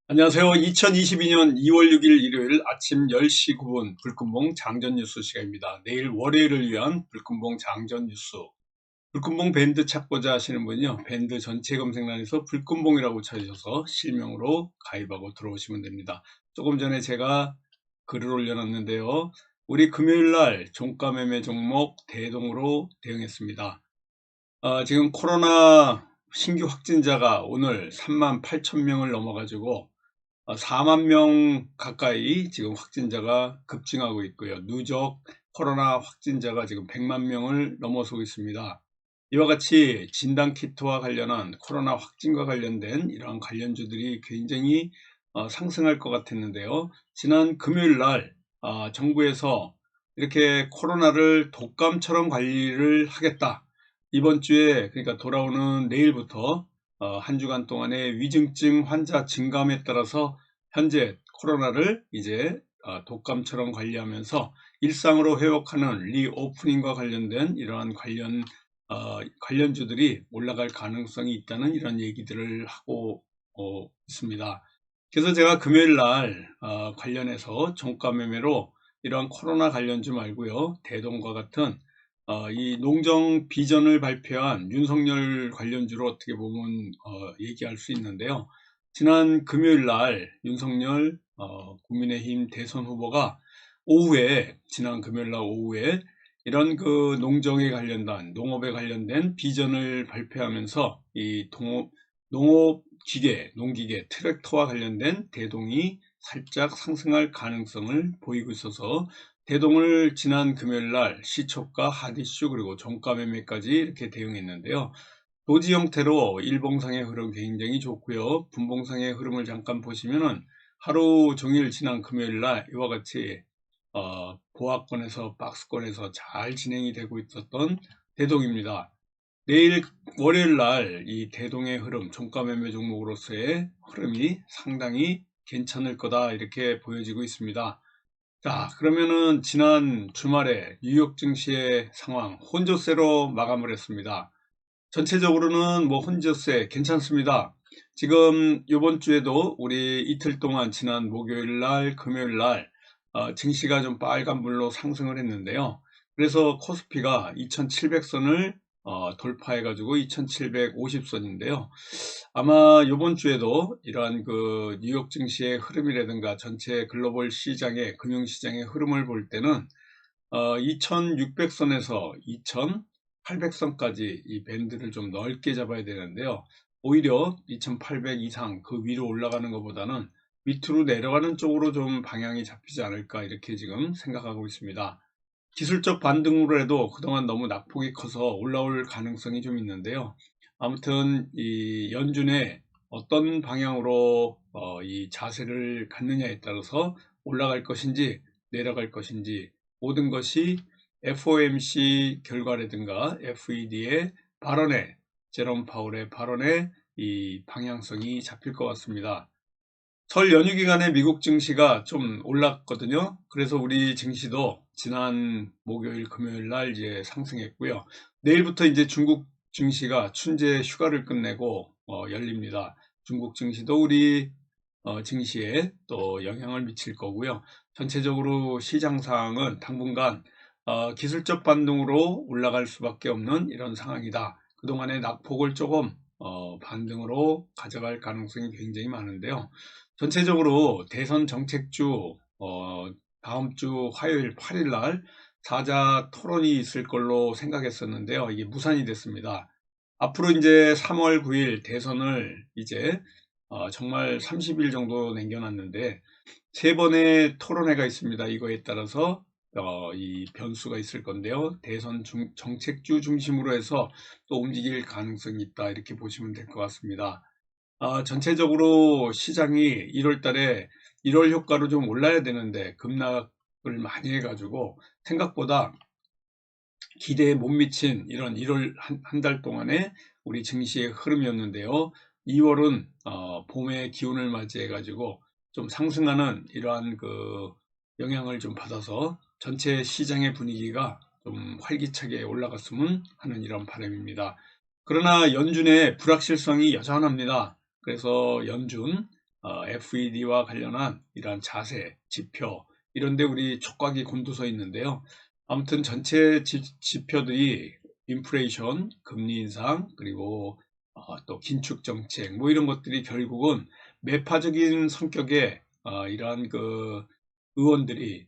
안녕하세요. 2022년 2월 6일 일요일 아침 10시 9분 불금봉 장전 뉴스 시간입니다. 내일 월요일을 위한 불금봉 장전 뉴스. 불금봉 밴드 찾고자 하시는 분은요, 밴드 전체 검색란에서 불금봉이라고 찾으셔서 실명으로 가입하고 들어오시면 됩니다. 조금 전에 제가 글을 올려놨는데요. 우리 금요일날 종가 매매 종목 대동으로 대응했습니다. 지금 코로나 신규 확진자가 오늘 38,000명을 넘어가지고 4만 명 가까이 지금 확진자가 급증하고 있고요. 누적 코로나 확진자가 지금 100만 명을 넘어서고 있습니다. 이와 같이 진단키트와 관련한 코로나 확진과 관련된 이러한 관련주들이 굉장히 상승할 것 같았는데요. 지난 금요일 날 정부에서 이렇게 코로나를 독감처럼 관리를 하겠다. 이번 주에, 그러니까 돌아오는 내일부터 한 주간 동안의 위중증 환자 증감에 따라서 현재 코로나를 이제 독감처럼 관리하면서 일상으로 회복하는 리오프닝과 관련된 이러한 관련주들이 올라갈 가능성이 있다는 이런 얘기들을 하고 있습니다. 그래서 제가 금요일 날 관련해서 종가 매매로 이러한 코로나 관련주 말고요, 대동과 같은 이 농정 비전을 발표한 윤석열 관련주로 어떻게 보면 얘기할 수 있는데요. 지난 금요일 날 윤석열 국민의힘 대선 후보가 지난 금요일 날 오후에 이런 그 농정에 관련된, 농업에 관련된 비전을 발표하면서 이 농기계, 트랙터와 관련된 대동이 살짝 상승할 가능성을 보이고 있어서 대동을 지난 금요일 날 시초가, 핫이슈, 그리고 종가 매매까지 이렇게 대응했는데요. 도지 형태로 일봉상의 흐름 굉장히 좋고요. 분봉상의 흐름을 잠깐 보시면은 하루 종일 지난 금요일 날 이와 같이 보합권에서 박스권에서 잘 진행이 되고 있었던 대동입니다. 내일 월요일 날 이 대동의 흐름, 종가 매매 종목으로서의 흐름이 상당히 괜찮을 거다 이렇게 보여지고 있습니다. 자, 그러면은 지난 주말에 뉴욕 증시의 상황 혼조세로 마감을 했습니다. 전체적으로는 뭐 혼조세 괜찮습니다. 지금 이번 주에도 우리 이틀 동안 지난 목요일 날, 금요일 날 증시가 좀 빨간불로 상승을 했는데요. 그래서 코스피가 2700선을 돌파해가지고 2750선인데요. 아마 이번 주에도 이러한 그 뉴욕 증시의 흐름이라든가 전체 글로벌 시장의 금융시장의 흐름을 볼 때는 2600선에서 2800선까지 이 밴드를 좀 넓게 잡아야 되는데요. 오히려 2800 이상 그 위로 올라가는 것보다는 밑으로 내려가는 쪽으로 좀 방향이 잡히지 않을까 이렇게 지금 생각하고 있습니다. 기술적 반등으로 해도 그동안 너무 낙폭이 커서 올라올 가능성이 좀 있는데요. 아무튼 이 연준에 어떤 방향으로 이 자세를 갖느냐에 따라서 올라갈 것인지 내려갈 것인지 모든 것이 FOMC 결과라든가 FED의 발언에, 제롬 파월의 발언에 이 방향성이 잡힐 것 같습니다. 설 연휴 기간에 미국 증시가 좀 올랐거든요. 그래서 우리 증시도 지난 목요일, 금요일 날 이제 상승했고요. 내일부터 이제 중국 증시가 춘제 휴가를 끝내고 열립니다. 중국 증시도 우리 증시에 또 영향을 미칠 거고요. 전체적으로 시장 상황은 당분간 기술적 반등으로 올라갈 수밖에 없는 이런 상황이다. 그동안의 낙폭을 조금 반등으로 가져갈 가능성이 굉장히 많은데요. 전체적으로 대선 정책주 다음 주 화요일 8일 날 사자 토론이 있을 걸로 생각했었는데요. 이게 무산이 됐습니다. 앞으로 이제 3월 9일 대선을 이제 정말 30일 정도 남겨놨는데 세 번의 토론회가 있습니다. 이거에 따라서 이 변수가 있을 건데요. 대선 정책주 중심으로 해서 또 움직일 가능성이 있다 이렇게 보시면 될 것 같습니다. 전체적으로 시장이 1월 달에 1월 효과로 좀 올라야 되는데 급락을 많이 해가지고 생각보다 기대에 못 미친 이런 1월 한 달 동안의 우리 증시의 흐름이었는데요. 2월은 봄의 기운을 맞이해 가지고 좀 상승하는 이러한 그 영향을 좀 받아서 전체 시장의 분위기가 좀 활기차게 올라갔으면 하는 이런 바람입니다. 그러나 연준의 불확실성이 여전합니다. 그래서 연준 FED와 관련한 이러한 자세, 지표 이런데 우리 촉각이 곤두서 있는데요. 아무튼 전체 지표들이 인플레이션, 금리 인상, 그리고 또 긴축 정책 뭐 이런 것들이 결국은 매파적인 성격의 이러한 그 의원들이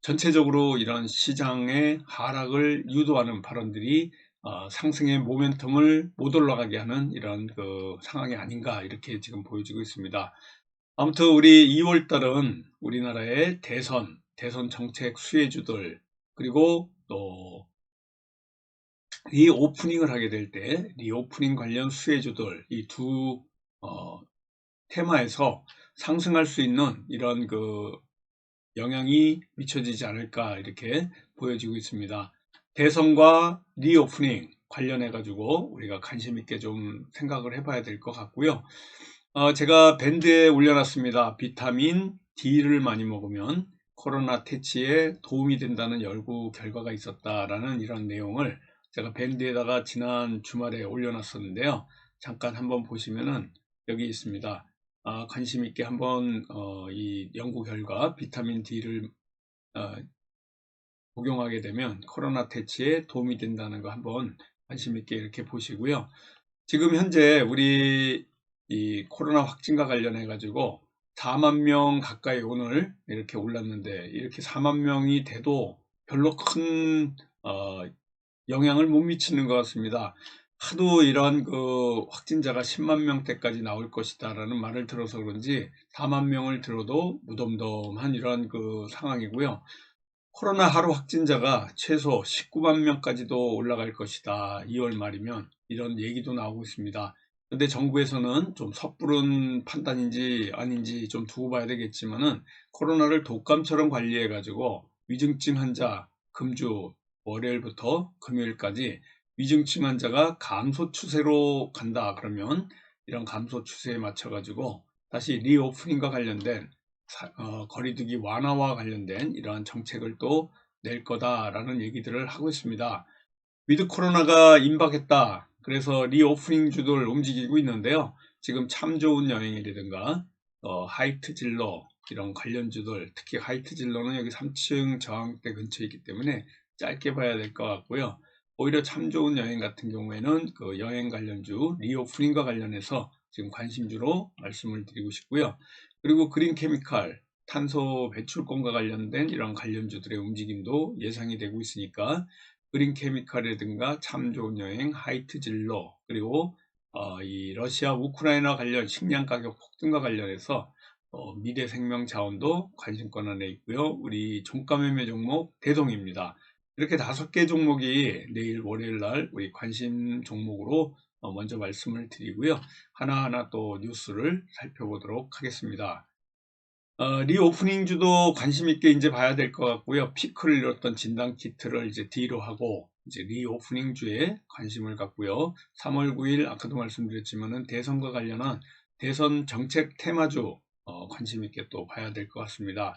전체적으로 이런 시장의 하락을 유도하는 발언들이 상승의 모멘텀을 못 올라가게 하는 이런 그 상황이 아닌가 이렇게 지금 보여지고 있습니다. 아무튼 우리 2월 달은 우리나라의 대선 정책 수혜주들 그리고 또 리오프닝을 하게 될 때 리오프닝 관련 수혜주들 이 두 테마에서 상승할 수 있는 이런 그 영향이 미쳐지지 않을까 이렇게 보여지고 있습니다. 대선과 리오프닝 관련해 가지고 우리가 관심 있게 좀 생각을 해봐야 될 것 같고요. 제가 밴드에 올려놨습니다. 비타민 D를 많이 먹으면 코로나 퇴치에 도움이 된다는 연구 결과가 있었다라는 이런 내용을 제가 밴드에다가 지난 주말에 올려놨었는데요. 잠깐 한번 보시면은 여기 있습니다. 관심 있게 한번 이 연구 결과 비타민 D를 복용하게 되면 코로나 퇴치에 도움이 된다는 거 한번 관심 있게 이렇게 보시고요. 지금 현재 우리 이 코로나 확진과 관련해 가지고 4만 명 가까이 오늘 이렇게 올랐는데 이렇게 4만 명이 돼도 별로 큰 영향을 못 미치는 것 같습니다. 하도 이런 그 확진자가 10만 명대까지 나올 것이다 라는 말을 들어서 그런지 4만 명을 들어도 무덤덤한 이런 그 상황이고요. 코로나 하루 확진자가 최소 19만 명까지도 올라갈 것이다. 2월 말이면 이런 얘기도 나오고 있습니다. 그런데 정부에서는 좀 섣부른 판단인지 아닌지 좀 두고 봐야 되겠지만은 코로나를 독감처럼 관리해 가지고 위중증 환자 금주 월요일부터 금요일까지 위중증 환자가 감소 추세로 간다 그러면 이런 감소 추세에 맞춰 가지고 다시 리오프닝과 관련된 거리두기 완화와 관련된 이러한 정책을 또 낼 거다라는 얘기들을 하고 있습니다. 위드 코로나가 임박했다. 그래서 리오프닝 주도를 움직이고 있는데요. 지금 참 좋은 여행이라든가 하이트 진로 이런 관련주들 특히 하이트 진로는 여기 3층 저항대 근처에 있기 때문에 짧게 봐야 될 것 같고요. 오히려 참 좋은 여행 같은 경우에는 그 여행 관련주 리오프닝과 관련해서 지금 관심주로 말씀을 드리고 싶고요. 그리고 그린 케미칼 탄소 배출권과 관련된 이런 관련주들의 움직임도 예상이 되고 있으니까 그린 케미칼이라든가 참 좋은 여행, 하이트 진로 그리고 이 러시아 우크라이나 관련 식량 가격 폭등과 관련해서 미래 생명 자원도 관심권 안에 있고요. 우리 종가 매매 종목 대동입니다. 이렇게 5개 종목이 내일 월요일 날 우리 관심 종목으로 먼저 말씀을 드리고요. 하나하나 또 뉴스를 살펴보도록 하겠습니다. 리오프닝 주도 관심 있게 이제 봐야 될 것 같고요. 피크를 잃었던 진단 키트를 이제 뒤로 하고 이제 리오프닝 주에 관심을 갖고요. 3월 9일 아까도 말씀드렸지만은 대선과 관련한 대선 정책 테마주 관심 있게 또 봐야 될 것 같습니다.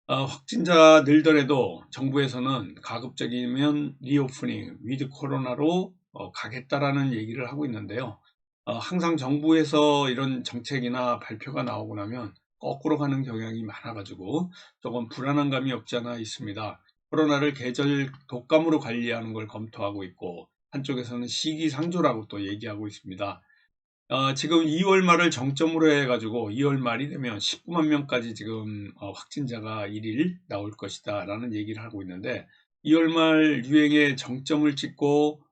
확진자 늘더라도 정부에서는 가급적이면 리오프닝 위드 코로나로 가겠다라는 얘기를 하고 있는데요. 항상 정부에서 이런 정책이나 발표가 나오고 나면 거꾸로 가는 경향이 많아가지고 조금 불안한 감이 없지 않아 있습니다. 코로나를 계절 독감으로 관리하는 걸 검토하고 있고 한쪽에서는 시기상조라고 또 얘기하고 있습니다. 지금 2월 말을 정점으로 해가지고 2월 말이 되면 19만 명까지 지금 확진자가 1일 나올 것이다 라는 얘기를 하고 있는데 2월 말 유행의 정점을 찍고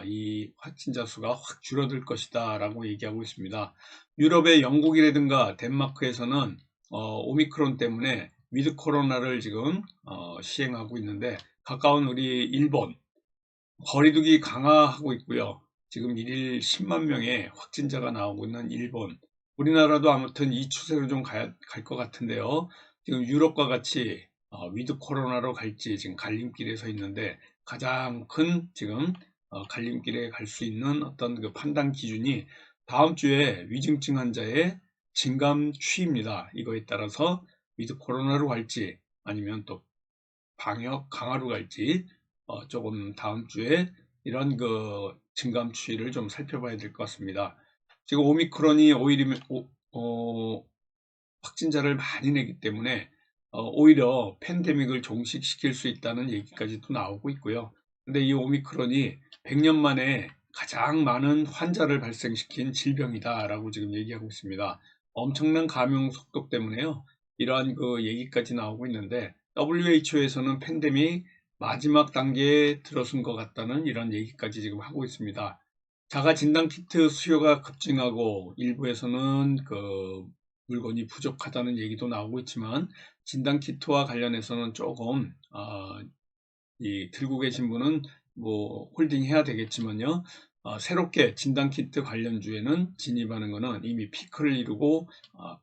이 확진자 수가 확 줄어들 것이다 라고 얘기하고 있습니다. 유럽의 영국이라든가 덴마크에서는 오미크론 때문에 위드 코로나를 지금 시행하고 있는데 가까운 우리 일본 거리두기 강화하고 있고요. 지금 1일 10만 명의 확진자가 나오고 있는 일본, 우리나라도 아무튼 이 추세로 좀 갈 것 같은데요. 지금 유럽과 같이 위드 코로나로 갈지 지금 갈림길에 서 있는데 가장 큰 지금 갈림길에 갈 수 있는 어떤 그 판단 기준이 다음 주에 위중증 환자의 증감 추이입니다. 이거에 따라서 위드 코로나로 갈지 아니면 또 방역 강화로 갈지 조금 다음 주에 이런 그 증감 추이를 좀 살펴봐야 될 것 같습니다. 지금 오미크론이 어, 확진자를 많이 내기 때문에 오히려 팬데믹을 종식시킬 수 있다는 얘기까지도 나오고 있고요. 근데 이 오미크론이 100년 만에 가장 많은 환자를 발생시킨 질병이다라고 지금 얘기하고 있습니다. 엄청난 감염 속도 때문에요. 이러한 그 얘기까지 나오고 있는데 WHO에서는 팬데믹 마지막 단계에 들어선 것 같다는 이런 얘기까지 지금 하고 있습니다. 자가 진단 키트 수요가 급증하고 일부에서는 그 물건이 부족하다는 얘기도 나오고 있지만 진단 키트와 관련해서는 조금 이 들고 계신 분은 뭐 홀딩 해야 되겠지만요. 새롭게 진단 키트 관련주에는 진입하는 것은 이미 피크를 이루고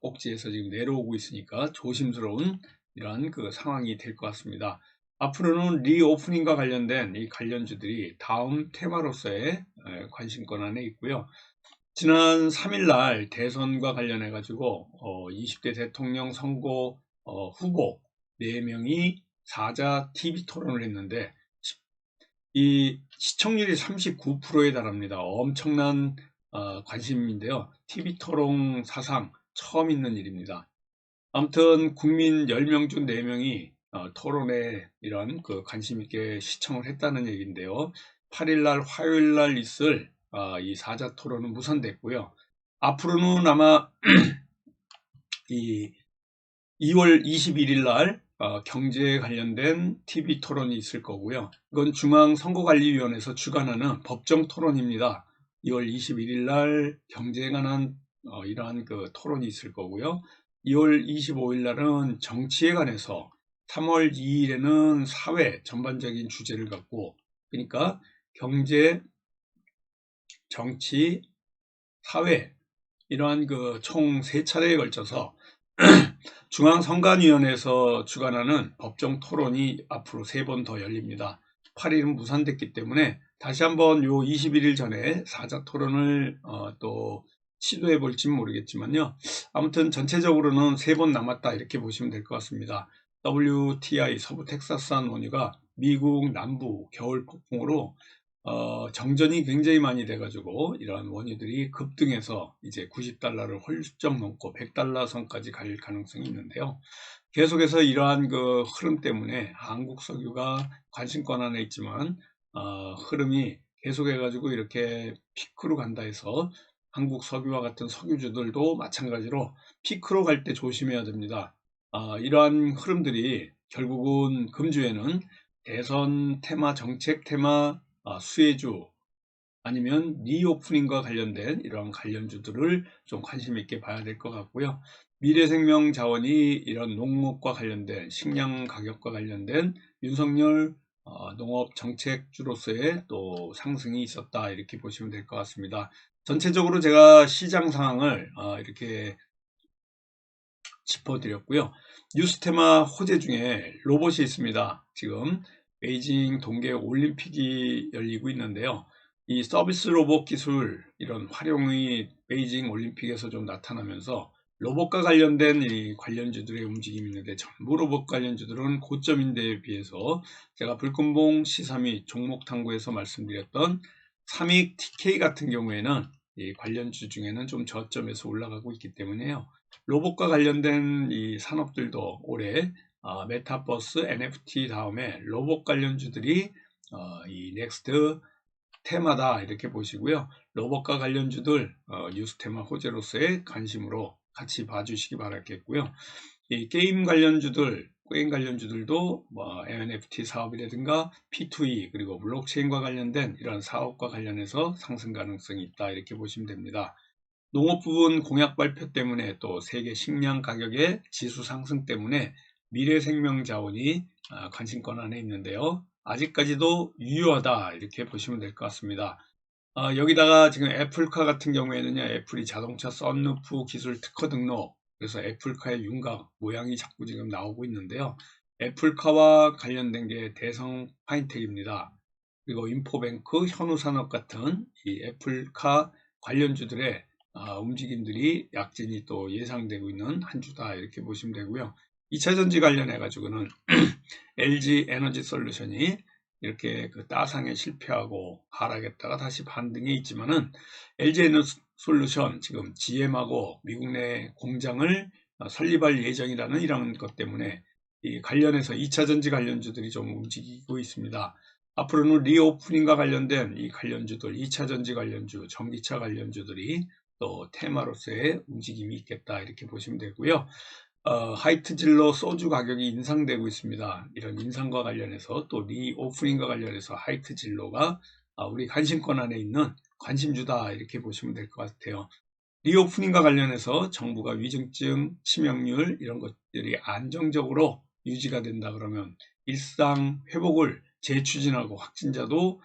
꼭지에서 지금 내려오고 있으니까 조심스러운 이러한 그 상황이 될 것 같습니다. 앞으로는 리오프닝과 관련된 이 관련주들이 다음 테마로서의 관심권 안에 있고요. 지난 3일 날 대선과 관련해 가지고 20대 대통령 선거 후보 4명이 사자 TV 토론을 했는데 이 시청률이 39%에 달합니다. 엄청난 관심인데요. TV 토론 사상 처음 있는 일입니다. 아무튼 국민 10명 중 4명이 토론에 이런 그 관심 있게 시청을 했다는 얘기인데요. 8일 날 화요일 날 있을 이 사자 토론은 무산됐고요. 앞으로는 아마 이 2월 21일 날 경제에 관련된 TV 토론이 있을 거고요. 이건 중앙선거관리위원회에서 주관하는 법정 토론입니다. 2월 21일 날 경제에 관한 이러한 그 토론이 있을 거고요. 2월 25일 날은 정치에 관해서 3월 2일에는 사회 전반적인 주제를 갖고 그러니까 경제, 정치, 사회 이러한 그 총 3차례에 걸쳐서 중앙선관위원회에서 주관하는 법정 토론이 앞으로 3번 더 열립니다. 8일은 무산됐기 때문에 다시 한번 요 21일 전에 사자 토론을 또 시도해 볼지 모르겠지만요. 아무튼 전체적으로는 3번 남았다 이렇게 보시면 될 것 같습니다. WTI 서부 텍사스산 원유가 미국 남부 겨울 폭풍으로 정전이 굉장히 많이 돼가지고 이러한 원유들이 급등해서 이제 90달러를 훌쩍 넘고 100달러 선까지 갈 가능성이 있는데요. 계속해서 이러한 그 흐름 때문에 한국 석유가 관심권 안에 있지만 흐름이 계속해가지고 이렇게 피크로 간다 해서 한국 석유와 같은 석유주들도 마찬가지로 피크로 갈 때 조심해야 됩니다. 이러한 흐름들이 결국은 금주에는 대선 테마, 정책 테마, 수혜주 아니면 리오프닝과 관련된 이런 관련주들을 좀 관심 있게 봐야 될 것 같고요. 미래생명자원이 이런 농업과 관련된 식량 가격과 관련된 윤석열 농업 정책주로서의 또 상승이 있었다 이렇게 보시면 될 것 같습니다. 전체적으로 제가 시장 상황을 이렇게 짚어드렸고요. 뉴스테마 호재 중에 로봇이 있습니다. 지금 베이징 동계 올림픽이 열리고 있는데요. 이 서비스 로봇 기술 이런 활용이 베이징 올림픽에서 좀 나타나면서 로봇과 관련된 이 관련주들의 움직임이 있는데 전부 로봇 관련주들은 고점인데에 비해서 제가 불금봉 C32 종목 탐구에서 말씀드렸던 삼익 TK 같은 경우에는 이 관련주 중에는 좀 저점에서 올라가고 있기 때문에요. 로봇과 관련된 이 산업들도 올해 메타버스, NFT 다음에 로봇 관련주들이 이 넥스트 테마다 이렇게 보시고요. 로봇과 관련주들 뉴스 테마 호재로서의 관심으로 같이 봐주시기 바라겠고요. 이 게임 관련주들도 뭐 NFT 사업이라든가 P2E 그리고 블록체인과 관련된 이런 사업과 관련해서 상승 가능성이 있다 이렇게 보시면 됩니다. 농업 부분 공약 발표 때문에 또 세계 식량 가격의 지수 상승 때문에 미래생명자원이 관심권 안에 있는데요. 아직까지도 유효하다 이렇게 보시면 될 것 같습니다. 여기다가 지금 애플카 같은 경우에는요. 애플이 자동차 썬루프 기술 특허 등록 그래서 애플카의 윤곽 모양이 자꾸 지금 나오고 있는데요. 애플카와 관련된 게 대성 파인텍입니다. 그리고 인포뱅크, 현우산업 같은 이 애플카 관련주들의 움직임들이 약진이 또 예상되고 있는 한 주다 이렇게 보시면 되고요. 2차전지 관련해 가지고는 LG 에너지 솔루션이 이렇게 그 따상에 실패하고 하락했다가 다시 반등에 있지만은 LG에너솔루션 지금 GM하고 미국 내 공장을 설립할 예정이라는 이런 것 때문에 이 관련해서 2차 전지 관련주들이 좀 움직이고 있습니다. 앞으로는 리오프닝과 관련된 이 관련주들, 2차 전지 관련주, 전기차 관련주들이 또 테마로서의 움직임이 있겠다 이렇게 보시면 되고요. 하이트 진로 소주 가격이 인상되고 있습니다. 이런 인상과 관련해서 또 리오프닝과 관련해서 하이트 진로가 우리 관심권 안에 있는 관심주다 이렇게 보시면 될 것 같아요. 리오프닝과 관련해서 정부가 위중증, 치명률 이런 것들이 안정적으로 유지가 된다 그러면 일상 회복을 재추진하고 확진자도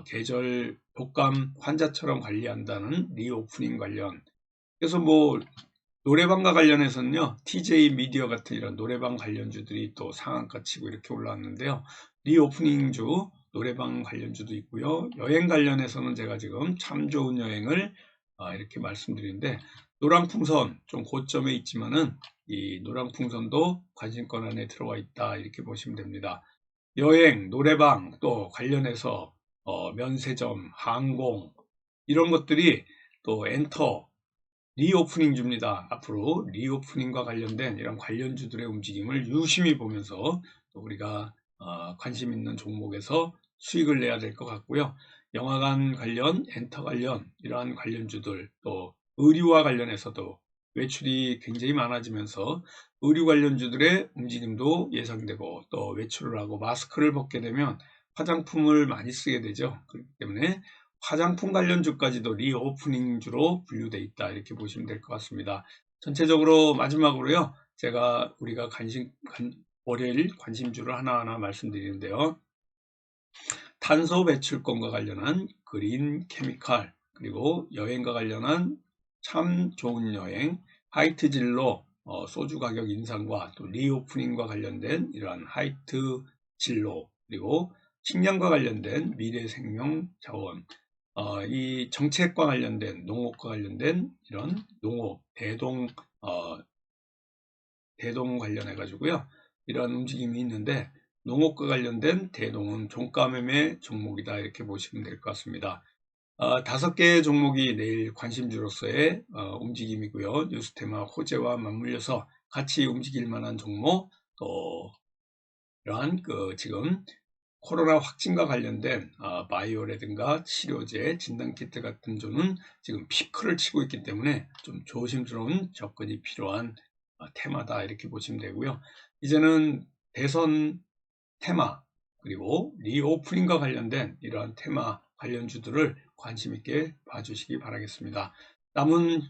계절 독감 환자처럼 관리한다는 리오프닝 관련. 그래서 뭐 노래방과 관련해서는요, TJ 미디어 같은 이런 노래방 관련주들이 또 상한가 치고 이렇게 올라왔는데요. 리오프닝주, 노래방 관련주도 있고요. 여행 관련해서는 제가 지금 참 좋은 여행을 이렇게 말씀드리는데, 노랑풍선 좀 고점에 있지만은 이 노랑풍선도 관심권 안에 들어와 있다 이렇게 보시면 됩니다. 여행, 노래방 또 관련해서 면세점, 항공 이런 것들이 또 엔터 리오프닝 줍니다. 앞으로 리오프닝과 관련된 이런 관련주들의 움직임을 유심히 보면서 또 우리가 관심 있는 종목에서 수익을 내야 될 것 같고요. 영화관 관련, 엔터 관련 이러한 관련주들 또 의류와 관련해서도 외출이 굉장히 많아지면서 의류 관련주들의 움직임도 예상되고 또 외출을 하고 마스크를 벗게 되면 화장품을 많이 쓰게 되죠. 그렇기 때문에 화장품 관련주까지도 리오프닝주로 분류되어 있다 이렇게 보시면 될 것 같습니다. 전체적으로 마지막으로요. 우리가 월요일 관심주를 하나하나 말씀드리는데요. 탄소 배출권과 관련한 그린 케미칼 그리고 여행과 관련한 참 좋은 여행 하이트 진로 소주 가격 인상과 또 리오프닝과 관련된 이러한 하이트 진로 그리고 식량과 관련된 미래생명 자원 이 정책과 관련된 농업과 관련된 이런 농업 대동 관련해 가지고요. 이런 움직임이 있는데 농업과 관련된 대동은 종가 매매 종목이다 이렇게 보시면 될 것 같습니다. 5개의 종목이 내일 관심주로서의 움직임이고요. 뉴스테마 호재와 맞물려서 같이 움직일 만한 종목 또 이러한 지금 코로나 확진과 관련된 바이오라든가 치료제, 진단키트 같은 주는 지금 피크를 치고 있기 때문에 좀 조심스러운 접근이 필요한 테마다 이렇게 보시면 되고요. 이제는 대선 테마 그리고 리오프닝과 관련된 이러한 테마 관련주들을 관심 있게 봐주시기 바라겠습니다. 남은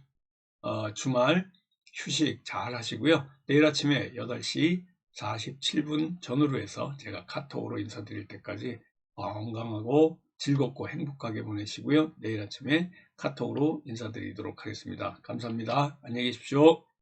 주말 휴식 잘 하시고요. 내일 아침에 8시 47분 전후로 해서 제가 카톡으로 인사드릴 때까지 건강하고 즐겁고 행복하게 보내시고요. 내일 아침에 카톡으로 인사드리도록 하겠습니다. 감사합니다. 안녕히 계십시오.